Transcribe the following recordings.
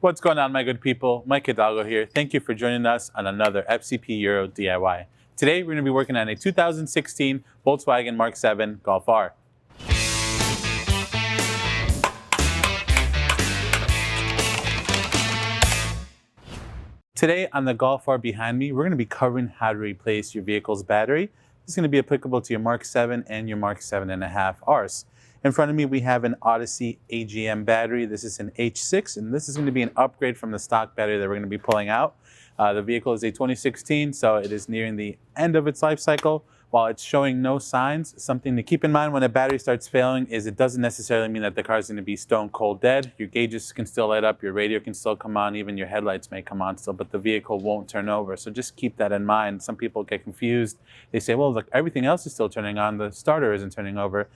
What's going on, my good people? Mike Hidalgo here. Thank you for joining us on another FCP Euro DIY. Today we're going to be working on a 2016 Volkswagen Mk7 Golf R. Today on the Golf R behind me, we're going to be covering how to replace your vehicle's battery. This is going to be applicable to your Mk7 and your Mk7.5 Rs. In front of me, we have an Odyssey AGM battery. This is an H6, and this is going to be an upgrade from the stock battery that we're going to be pulling out. The vehicle is a 2016, so it is nearing the end of its life cycle. While it's showing no signs, something to keep in mind when a battery starts failing is it doesn't necessarily mean that the car is going to be stone cold dead. Your gauges can still light up, your radio can still come on, even your headlights may come on still, but the vehicle won't turn over. So just keep that in mind. Some people get confused. They say, well, look, everything else is still turning on, the starter isn't turning over. It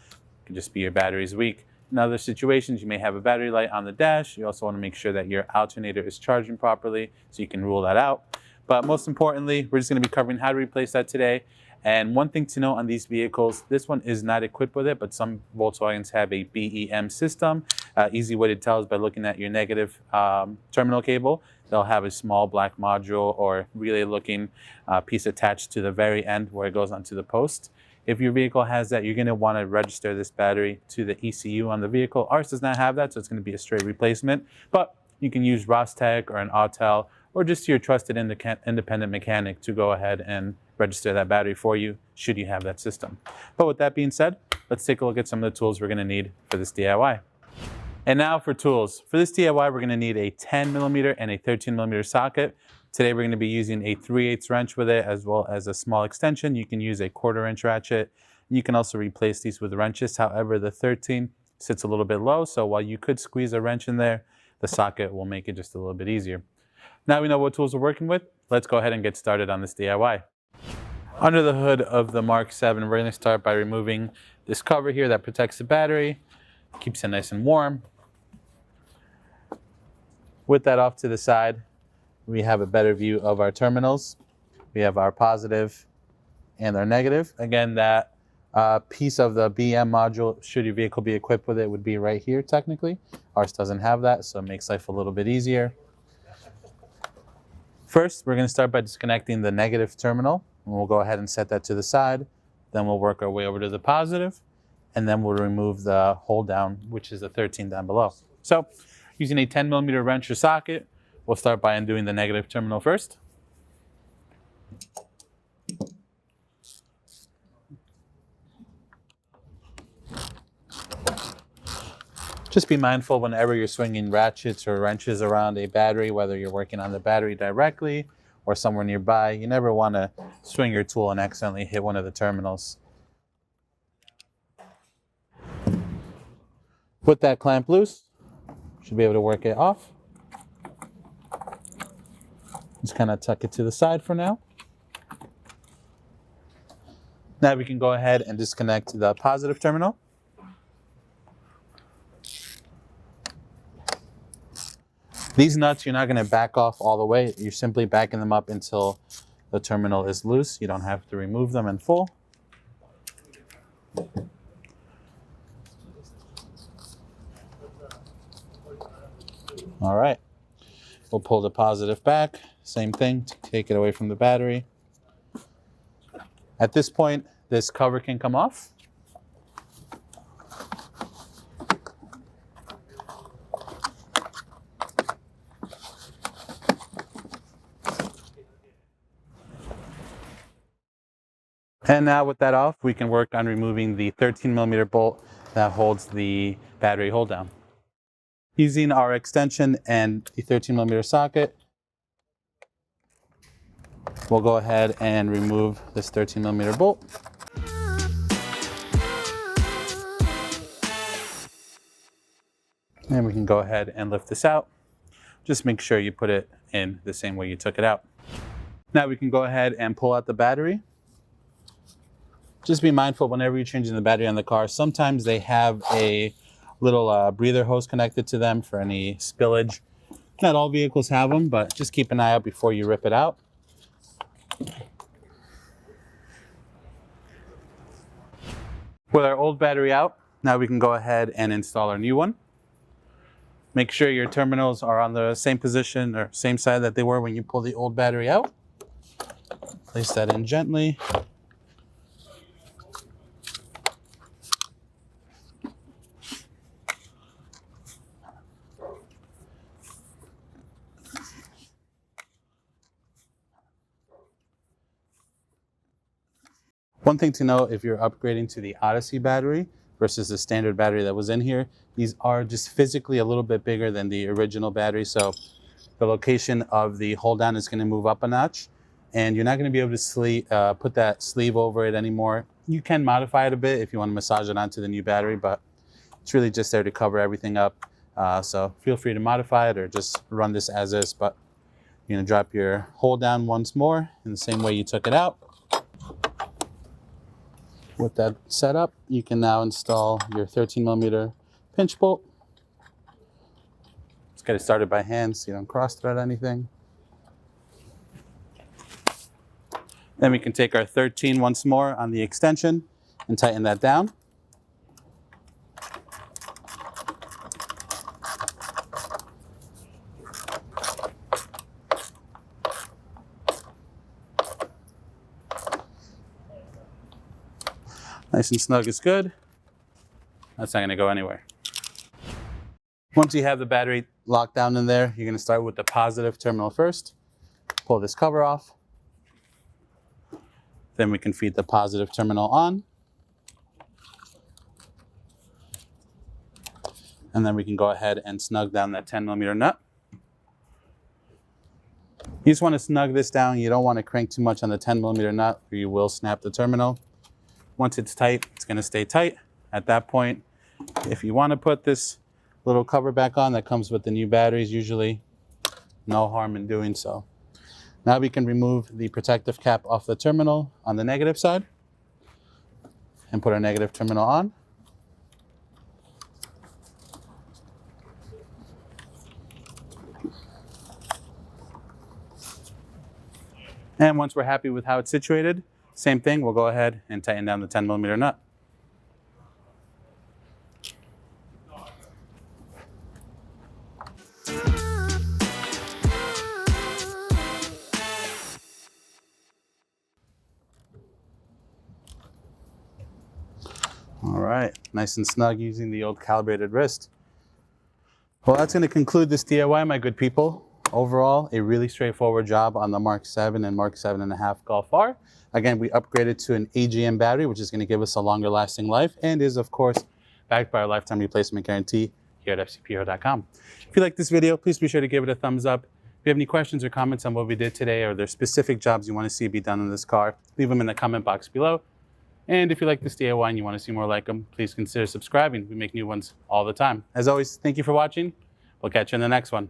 could just be your battery's weak. In other situations, you may have a battery light on the dash. You also want to make sure that your alternator is charging properly, so you can rule that out. But most importantly, we're just going to be covering how to replace that today. And one thing to note on these vehicles, this one is not equipped with it, but some Volkswagens have a BEM system. Easy way to tell is by looking at your negative terminal cable. They'll have a small black module or relay looking piece attached to the very end where it goes onto the post. If your vehicle has that, you're going to want to register this battery to the ECU on the vehicle. Ours does not have that, so it's going to be a straight replacement. But you can use Rostec or an Autel or just your trusted independent mechanic to go ahead and register that battery for you, should you have that system. But with that being said, let's take a look at some of the tools we're going to need for this DIY. And now for tools. For this DIY, we're going to need a 10mm and a 13mm socket. Today we're going to be using a 3/8 wrench with it, as well as a small extension. You can use a 1/4 inch ratchet. You can also replace these with wrenches. However, the 13 sits a little bit low, so while you could squeeze a wrench in there, the socket will make it just a little bit easier. Now we know what tools we're working with. Let's go ahead and get started on this DIY. Under the hood of the Mk7, we're going to start by removing this cover here that protects the battery, keeps it nice and warm. With that off to the side, we have a better view of our terminals. We have our positive and our negative. Again, that piece of the BM module, should your vehicle be equipped with it, would be right here technically. Ours doesn't have that, so it makes life a little bit easier. First, we're going to start by disconnecting the negative terminal. And we'll go ahead and set that to the side. Then we'll work our way over to the positive, and then we'll remove the hold down, which is the 13 down below. So using a 10mm wrench or socket, we'll start by undoing the negative terminal first. Just be mindful whenever you're swinging ratchets or wrenches around a battery, whether you're working on the battery directly or somewhere nearby, you never want to swing your tool and accidentally hit one of the terminals. With that clamp loose, should be able to work it off. Just kind of tuck it to the side for now. Now we can go ahead and disconnect the positive terminal. These nuts, you're not going to back off all the way. You're simply backing them up until the terminal is loose. You don't have to remove them in full. All right. We'll pull the positive back. Same thing, take it away from the battery. At this point, this cover can come off. And now with that off, we can work on removing the 13mm bolt that holds the battery hold down. Using our extension and the 13mm socket, we'll go ahead and remove this 13mm bolt. And we can go ahead and lift this out. Just make sure you put it in the same way you took it out. Now we can go ahead and pull out the battery. Just be mindful whenever you're changing the battery on the car. Sometimes they have a little breather hose connected to them for any spillage. Not all vehicles have them, but just keep an eye out before you rip it out. With our old battery out, now we can go ahead and install our new one. Make sure your terminals are on the same position or same side that they were when you pull the old battery out. Place that in gently. One thing to know, if you're upgrading to the Odyssey battery versus the standard battery that was in here, these are just physically a little bit bigger than the original battery. So the location of the hold down is going to move up a notch, and you're not going to be able to put that sleeve over it anymore. You can modify it a bit if you want to massage it onto the new battery, but it's really just there to cover everything up. So feel free to modify it or just run this as is, but you're going to drop your hold down once more in the same way you took it out. With that set up, you can now install your 13mm pinch bolt. Let's get it started by hand so you don't cross-thread anything. Then we can take our 13 once more on the extension and tighten that down. Nice and snug is good. That's not going to go anywhere. Once you have the battery locked down in there, you're going to start with the positive terminal first. Pull this cover off. Then we can feed the positive terminal on. And then we can go ahead and snug down that 10mm nut. You just want to snug this down. You don't want to crank too much on the 10mm nut or you will snap the terminal. Once it's tight, it's going to stay tight. At that point, if you want to put this little cover back on that comes with the new batteries, usually no harm in doing so. Now we can remove the protective cap off the terminal on the negative side and put our negative terminal on. And once we're happy with how it's situated, same thing, we'll go ahead and tighten down the 10mm nut. All right, nice and snug using the old calibrated wrist. Well, that's going to conclude this DIY, my good people. Overall, a really straightforward job on the Mk7 and Mk7.5 Golf R. Again, we upgraded to an AGM battery, which is going to give us a longer lasting life and is, of course, backed by our lifetime replacement guarantee here at FCPEuro.com. If you like this video, please be sure to give it a thumbs up. If you have any questions or comments on what we did today, or there's specific jobs you want to see be done on this car, leave them in the comment box below. And if you like this DIY and you want to see more like them, please consider subscribing. We make new ones all the time. As always, thank you for watching. We'll catch you in the next one.